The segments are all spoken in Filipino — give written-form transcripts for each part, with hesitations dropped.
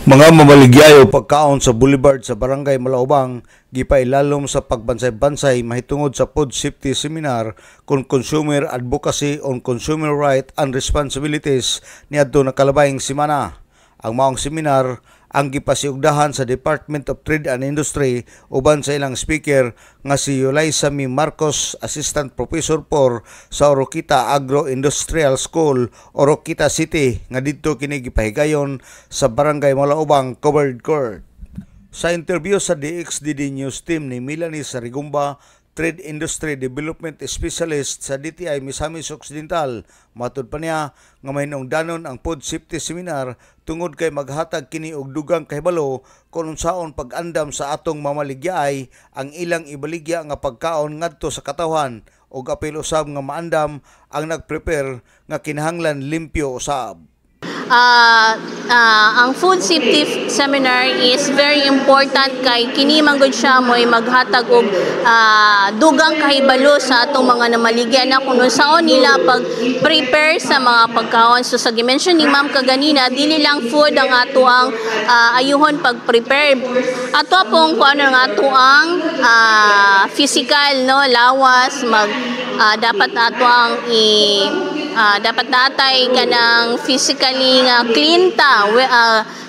Mga mamaligyayo pagkaon sa Boulevard sa Barangay Malaubang gipailalom sa pagbansay-bansay mahitungod sa Food Safety Seminar kon Consumer Advocacy on Consumer Right and Responsibilities niadto nakalabayng semana. Ang maong seminar ang gipasiugdahan sa Department of Trade and Industry uban sa ilang speaker nga si Yulaisa Mi Marcos, Assistant Professor 4 sa Oroquita Agro-Industrial School, Oroquita City, nga didto kini gipahigayon sa Barangay Malaubang Covered Court. Sa interview sa DXDD News Team ni Melanie Sarigumba, Trade Industry Development Specialist sa DTI Misamis Occidental, matud pa niya nga mahinungdanon ang Food Safety Seminar tungod kay maghatag kini og dugang kahibalo kung unsaon pag-andam sa atong mamaligyaay ang ilang ibaligya nga pagkaon ngadto sa katawhan ug apil usab nga maandam ang nagprepare nga kinahanglan limpyo usab. Ang food safety seminar is very important kay kini manggod siya mo'y maghatag og dugang kahibalo sa atong mga namaligya na kung saon nila pag-prepare sa mga pagkaon. So sa gimension ni Ma'am kaganina, dili lang food ang ato ang ayuhon pag-prepare. Ato pong kung ano ang ato ang physical, no, lawas, dapat ato ang dapat natay kanang physically nga clean ta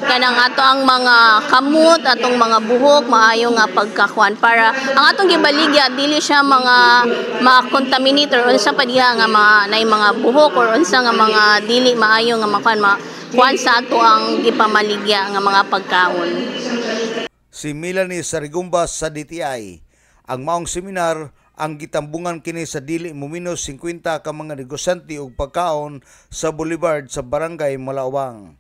kanang ato ang mga kamot, atong mga buhok maayo nga pagkakuan para ang atong gibaligya dili siya ma-contaminate or unsa pa diha nga mga buhok or unsa nga mga dili maayo nga makuan sa ato ang gipamaligya nga mga pagkaon. Si Melanie Sarigumba sa DTI. Ang maong seminar ang gitambungan kini sa dili muminos 50 ka mga negosyante og pagkaon sa Boulevard sa Barangay Malaubang.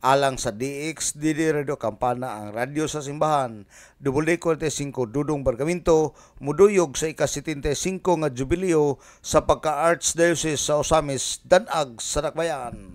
Alang sa DXDD Radio Kampana, ang radyo sa simbahan, WD45 Dudong Bargamento, muduyog sa ika-75 nga jubileo sa pagka-Archdiocese sa Osamis, Danag, sa Dakbayan.